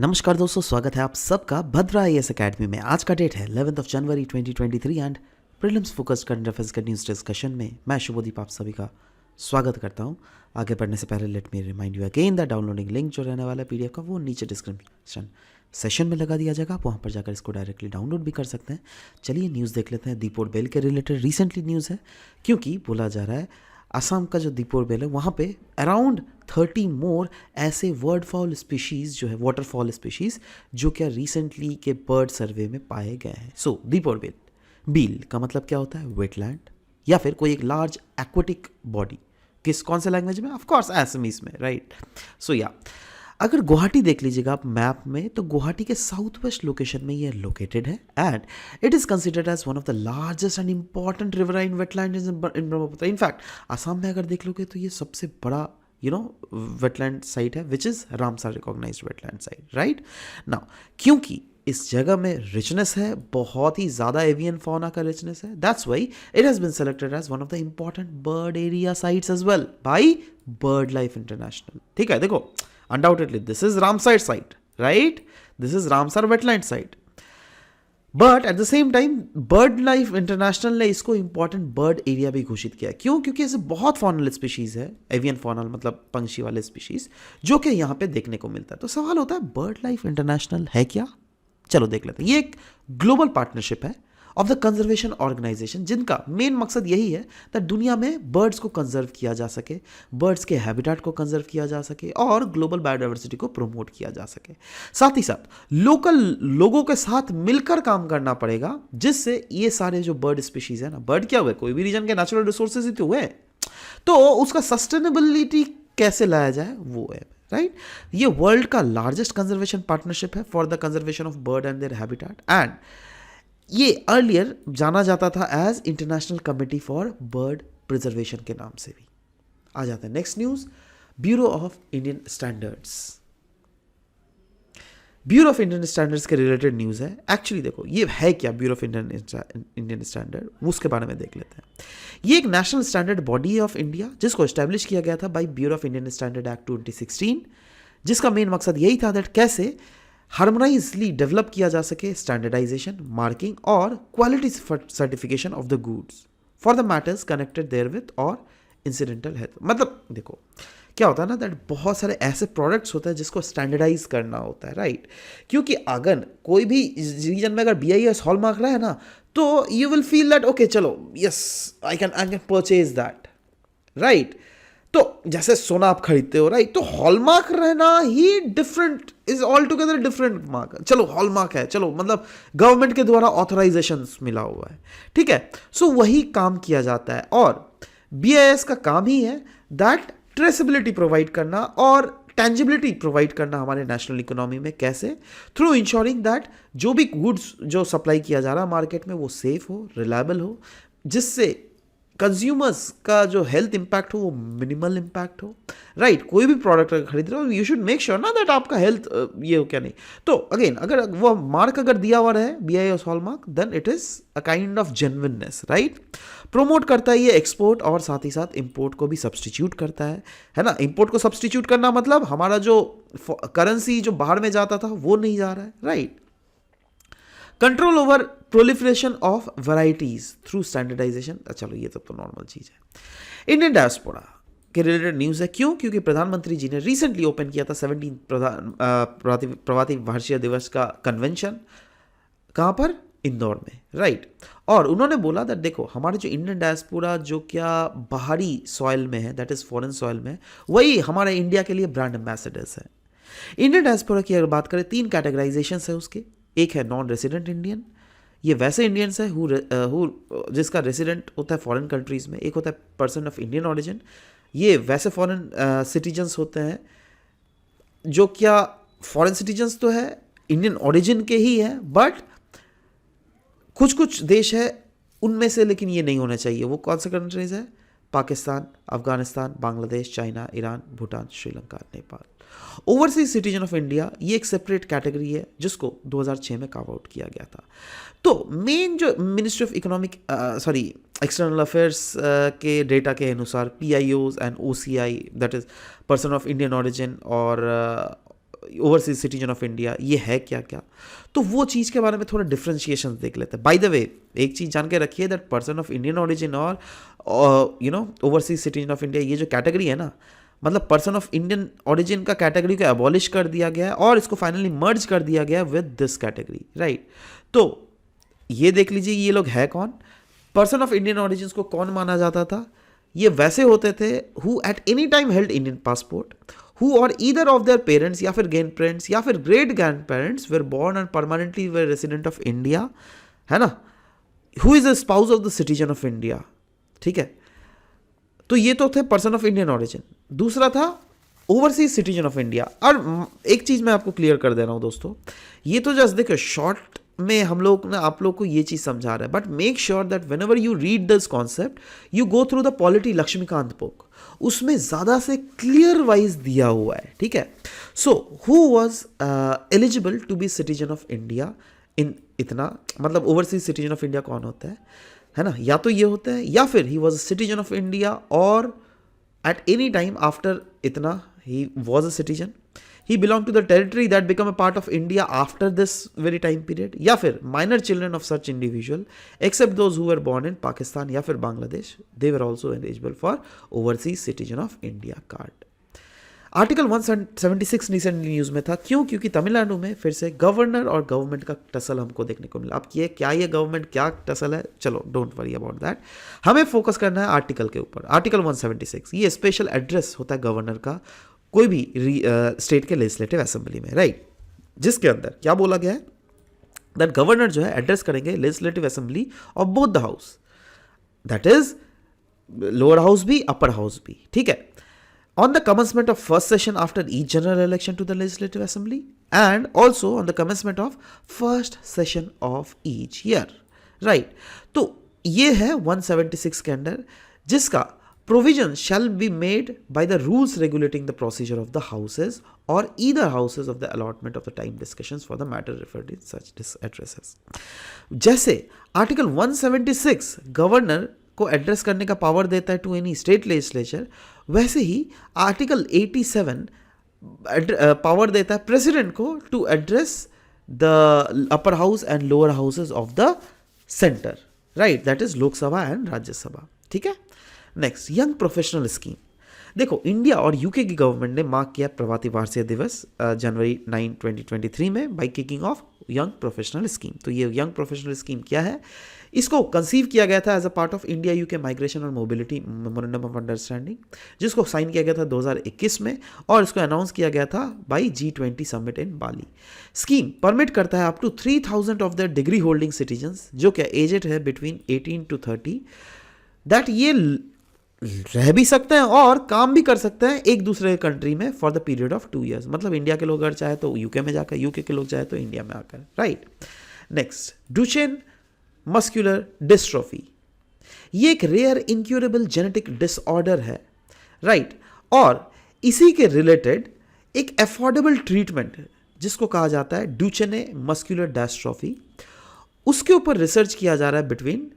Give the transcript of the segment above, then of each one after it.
नमस्कार दोस्तों, स्वागत है आप सबका भद्रा आईएएस एकेडमी में। आज का डेट है 11 जनवरी 2023 and prelims focused current affairs का न्यूज़ डिस्कशन में मैं शुभदीप आप सभी का स्वागत करता हूं। आगे बढ़ने से पहले let me remind you again the downloading link जो रहने वाला है पीडीएफ का वो नीचे डिस्क्रिप्शन सेशन में लगा दिया जाएगा। आप वहाँ पर जाकर इसको डायरेक्टली डाउनलोड भी कर सकते हैं। चलिए न्यूज़ देख लेते हैं। दीपोर बेल के रिलेटेड रिसेंटली न्यूज़ है, क्योंकि बोला जा रहा है असम का जो दीपोर बेल है वहाँ पे अराउंड 30 मोर ऐसे वर्डफॉल स्पीशीज़ जो है वाटरफॉल स्पीशीज़ जो क्या रिसेंटली के बर्ड सर्वे में पाए गए हैं। सो दीपोर बेल, बील का मतलब क्या होता है? वेटलैंड या फिर कोई एक लार्ज एक्वेटिक बॉडी। कौन से लैंग्वेज में? ऑफ कोर्स एसमीज में, राइट। सो या अगर गुवाहाटी देख लीजिएगा आप मैप में, तो गुवाहाटी के साउथ वेस्ट लोकेशन में ये लोकेटेड है and it is considered as one of the largest and important riverine wetland in Brahmaputra. In fact Assam में अगर देख लोगे तो ये सबसे बड़ा वेटलैंड साइट है, which is Ramsar recognised wetland site, right now. क्योंकि इस जगह में रिचनेस है, बहुत ही ज़्यादा एवियन फौना का रिचनेस है, that's why it has been selected as one of the important bird area sites as well by bird life international. ठीक है, देखो undoubtedly this is Ramsar site, right? This is Ramsar wetland site, but at the same time bird life international ने इसको important bird area भी घोषित किया। क्यों? क्योंकि ऐसे बहुत फॉनल स्पीशीज है, एवियन फॉनल मतलब पंछी वाले स्पीशीज जो कि यहाँ पे देखने को मिलता है। तो सवाल होता है बर्ड लाइफ इंटरनेशनल है क्या? चलो देख लेते हैं। ये एक ग्लोबल पार्टनरशिप है ऑफ द कंजर्वेशन ऑर्गेनाइजेशन, जिनका मेन मकसद यही है कि दुनिया में बर्ड्स को कंजर्व किया जा सके, बर्ड्स के हैबिटेट को कंजर्व किया जा सके और ग्लोबल बायोडाइवर्सिटी को प्रमोट किया जा सके। साथ ही साथ लोकल लोगों के साथ मिलकर काम करना पड़ेगा, जिससे ये सारे जो बर्ड स्पीशीज है ना, बर्ड क्या हुए, कोई भी रीजन के नेचुरल रिसोर्सेज ही तो हुए, तो उसका सस्टेनेबिलिटी कैसे लाया जाए वो है, राइट। ये वर्ल्ड का लार्जेस्ट कंजर्वेशन पार्टनरशिप है for the conservation of bird and their habitat and ये अर्लियर जाना जाता था as international committee for bird preservation के नाम से भी। आ जाते हैं next news, bureau of Indian standards. Bureau of Indian standards के रिलेटेड न्यूज है। एक्चुअली देखो ये है क्या ब्यूरो ऑफ इंडियन स्टैंडर्ड, उसके बारे में देख लेते हैं। ये एक नेशनल स्टैंडर्ड बॉडी है ऑफ इंडिया, जिसको एस्टैब्लिश किया गया था by bureau of Indian standard act 2016, जिसका मेन मकसद यही था दैट कैसे हार्मोनाइजली डेवलप किया जा सके स्टैंडर्डाइजेशन, मार्किंग और quality certification of the goods for the matters connected there with और इंसिडेंटल हेल्थ। मतलब देखो क्या होता है ना दैट बहुत सारे ऐसे प्रोडक्ट्स होते हैं जिसको स्टैंडर्डाइज करना होता है, राइट। क्योंकि अगर कोई भी रीजन में अगर BIS हॉलमार्क रहा है ना, तो you will feel that okay चलो yes I can purchase that, right. तो जैसे सोना आप खरीदते हो, राइट, तो हॉलमार्क रहना ही different, is altogether different mark. चलो हॉलमार्क है, चलो मतलब गवर्नमेंट के द्वारा ऑथराइजेशन मिला हुआ है, ठीक है। सो वही काम किया जाता है और BIS का काम ही है दैट ट्रेसेबिलिटी प्रोवाइड करना और टेंजिबिलिटी प्रोवाइड करना हमारे नेशनल इकोनॉमी में। कैसे? थ्रू इंश्योरिंग दैट जो भी गुड्स जो सप्लाई किया जा रहा है मार्केट में वो सेफ हो, रिलायबल हो, जिससे कंज्यूमर्स का जो हेल्थ इंपैक्ट हो वो मिनिमल इंपैक्ट हो, राइट। कोई भी प्रोडक्ट अगर खरीद रहे हो यू शुड मेक श्योर ना दैट आपका हेल्थ ये हो क्या नहीं। तो अगेन अगर वो मार्क अगर दिया हुआ है BIS hallmark, then it is a kind of genuineness, right. Promote करता है ये एक्सपोर्ट और साथ ही साथ इंपोर्ट को भी सब्सटीट्यूट करता है ना। इंपोर्ट को सब्सटीट्यूट करना मतलब हमारा जो करेंसी जो बाहर में जाता था वो नहीं जा रहा है, right. Control over proliferation of varieties through standardisation. चलो ये तो नॉर्मल चीज है। इंडियन डायस्पोरा के रिलेटेड न्यूज है। क्यों? क्योंकि प्रधानमंत्री जी ने रिसेंटली ओपन किया था 17 प्रवासी भारतीय दिवस का कन्वेंशन। कहाँ पर? इंदौर में, राइट। और उन्होंने बोला दैट देखो हमारे जो इंडियन डायस्पोरा जो क्या बाहरी सॉइल में है, दैट इज फॉरेन सॉइल में, वही हमारे इंडिया के लिए ब्रांड एम्बेसडर्स है। इंडियन डायस्पोरा की अगर बात करें 3 कैटेगराइजेशन है उसके। एक है नॉन रेसिडेंट इंडियन, ये वैसे इंडियंस है जिसका रेसिडेंट होता है फॉरेन कंट्रीज में। एक होता है पर्सन ऑफ इंडियन ओरिजिन, ये वैसे फॉरेन सिटीजन्स होते हैं जो क्या फॉरेन सिटीजन्स तो है इंडियन ओरिजिन के ही है, बट कुछ देश है उनमें से लेकिन ये नहीं होना चाहिए। वो कौन से कंट्रीज है? Pakistan, Afghanistan, Bangladesh, China, Iran, Bhutan, Sri Lanka, Nepal. Overseas citizen of India ये एक सेपरेट कैटेगरी है जिसको 2006 में कार्व आउट किया गया था। तो मेन जो ministry of economic external affairs के डेटा के अनुसार PIOs and OCI that is person of Indian origin और ओवरसीज सिटीजन ऑफ इंडिया, ये है क्या क्या, तो वो चीज़ के बारे में थोड़ा डिफ्रेंशिएशन देख लेते हैं. बाय द वे, एक चीज़ जान के रखिए that person of Indian origin और ओवरसीज सिटीजन ऑफ इंडिया, ये जो कैटेगरी है ना, मतलब पर्सन ऑफ इंडियन ओरिजिन का कैटेगरी को एबॉलिश कर दिया गया है और इसको फाइनली मर्ज कर दिया गया विद दिस कैटेगरी, राइट. तो ये देख लीजिए ये लोग है कौन. पर्सन ऑफ इंडियन ओरिजिन को कौन माना जाता था, ये वैसे होते थे who at any time held Indian passport, who or either of their parents या फिर ग्रैंड पेरेंट्स या फिर great grand parents were born and permanently were resident of India, है ना, who is a spouse of the citizen of India. ठीक है, तो ये तो the person of Indian origin. दूसरा था ओवरसीज सिटीजन ऑफ इंडिया. और एक चीज़ मैं आपको क्लियर कर दे रहा हूँ दोस्तों, ये तो जस्ट देखो शॉर्ट में हम लोग ना आप लोग को ये चीज़ समझा रहा है, but make sure that when ever you read this concept you go through the polity Laxmikanth book, उसमें ज़्यादा से क्लियर वाइज दिया हुआ है. ठीक है, so who was eligible to be citizen of India in इतना, मतलब ओवरसीज सिटीजन ऑफ इंडिया कौन होता है ना, या तो ये होता है या फिर he was a citizen of India और एट एनी टाइम आफ्टर इतना he was a citizen, he belonged to the territory that became a part of India after this very time period, या फिर minor children of such individual except those who were born in Pakistan या फिर Bangladesh, they were also eligible for overseas citizen of India card. Article 176 recently news में था. क्यों? क्योंकि तमिलनाडु में फिर से गवर्नर और गवर्नमेंट का टसल हमको देखने को मिला. अब ये क्या, ये गवर्नमेंट क्या टसल है, चलो डोंट वरी अबाउट दैट, हमें फोकस करना है आर्टिकल के ऊपर. आर्टिकल 176 ये स्पेशल एड्रेस होता है गवर्नर का कोई भी स्टेट के लेजिस्लेटिव असेंबली में, राइट, जिसके अंदर क्या बोला गया है दैट गवर्नर जो है एड्रेस करेंगे legislative assembly of both the house, that is lower house भी अपर हाउस भी. ठीक है, on the commencement of first session after each general election to the legislative assembly and also on the commencement of first session of each year, right. तो ये है 176 के अंदर, जिसका provision shall be made by the rules regulating the procedure of the houses or either houses of the allotment of the time discussions for the matter referred in such addresses. जैसे article 176 governor को address करने का power देता है to any state legislature, वैसे ही article 87 power देता है president को to address the upper house and lower houses of the centre, right, that is Lok Sabha and Rajya Sabha. ठीक है, नेक्स्ट यंग प्रोफेशनल स्कीम. देखो इंडिया और यूके की गवर्नमेंट ने मार्क किया प्रवासी भारतीय दिवस जनवरी 9, 2023 में by kicking off young professional scheme. तो ये यंग प्रोफेशनल स्कीम क्या है, इसको कंसीव किया गया था as a part of India UK migration और मोबिलिटी मेमोरेंडम ऑफ अंडरस्टैंडिंग, जिसको साइन किया गया था 2021 में और इसको अनाउंस किया गया था by G20 summit in Bali. Scheme permit करता है up to 3000 of the degree holding citizens जो क्या एजेड है बिटवीन 18 to 30, दैट ये रह भी सकते हैं और काम भी कर सकते हैं एक दूसरे कंट्री में for the period of 2 years. मतलब इंडिया के लोग अगर चाहे तो यूके में जाकर, यूके के लोग चाहे तो इंडिया में आकर, right. Next Duchen muscular dystrophy, ये एक रेयर इनक्यूरेबल जेनेटिक डिसऑर्डर है, राइट, और इसी के रिलेटेड एक अफोर्डेबल ट्रीटमेंट जिसको कहा जाता है डुचेने मस्कुलर डिस्ट्रोफी, उसके ऊपर रिसर्च किया जा रहा है between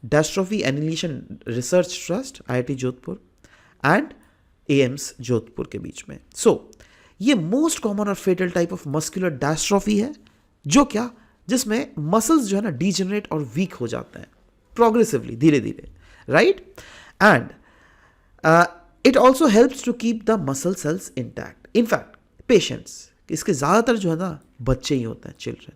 dystrophy annihilation research trust IIT Jodhpur and AIIMS Jodhpur के बीच में. सो ये मोस्ट कॉमन और fatal type of muscular dystrophy है, जो क्या, जिसमें मसल्स जो है ना डीजनरेट और वीक हो जाते हैं प्रोग्रेसिवली, धीरे धीरे, right, and it also helps to keep the muscle cells intact. In fact patients, इसके ज़्यादातर जो है ना बच्चे ही होते हैं, चिल्ड्रन,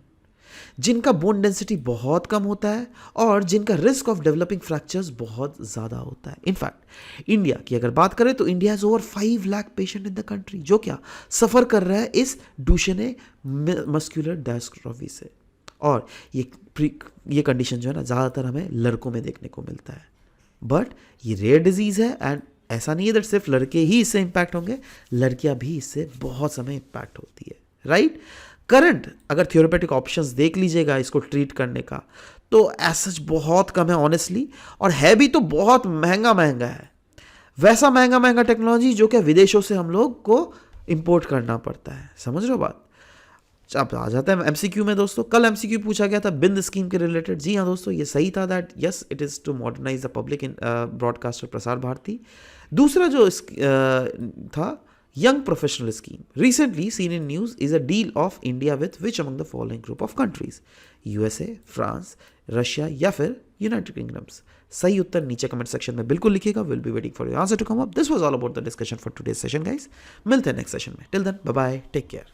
जिनका बोन डेंसिटी बहुत कम होता है और जिनका रिस्क ऑफ डेवलपिंग फ्रैक्चर्स बहुत ज़्यादा होता है. इनफैक्ट इंडिया की अगर बात करें तो India has over 5 lakh patient in the country जो क्या सफ़र कर रहा है इस डुचेने मस्कुलर डिस्ट्रोफी से. और ये कंडीशन जो है ना ज़्यादातर हमें लड़कों में देखने को मिलता है, बट ये रेयर डिजीज़ है एंड ऐसा नहीं है दैट सिर्फ लड़के ही इससे इम्पैक्ट होंगे, लड़कियां भी इससे बहुत समय इम्पैक्ट होती है, राइट. करंट अगर थ्योरेटिक ऑप्शंस देख लीजिएगा इसको ट्रीट करने का तो ऐसा बहुत कम है ऑनेस्टली, और है भी तो बहुत महंगा है, वैसा महंगा टेक्नोलॉजी जो कि विदेशों से हम लोग को इंपोर्ट करना पड़ता है. समझ रहे हो बात. अब आ जाता है MCQ में दोस्तों. कल MCQ पूछा गया था बिंद स्कीम के रिलेटेड. जी हाँ दोस्तों, ये सही था that yes it is to modernise the public in broadcaster Prasar Bharati. दूसरा जो था Young Professional Scheme, recently seen in news, is a deal of India with which among the following group of countries? USA, France, Russia या फिर United kingdoms? सही उत्तर नीचे comment section में बिल्कुल लिखिएगा. Will be waiting for your answer to come up. This was all about the discussion for today's session guys. मिलते हैं next session में. Till then bye bye, take care.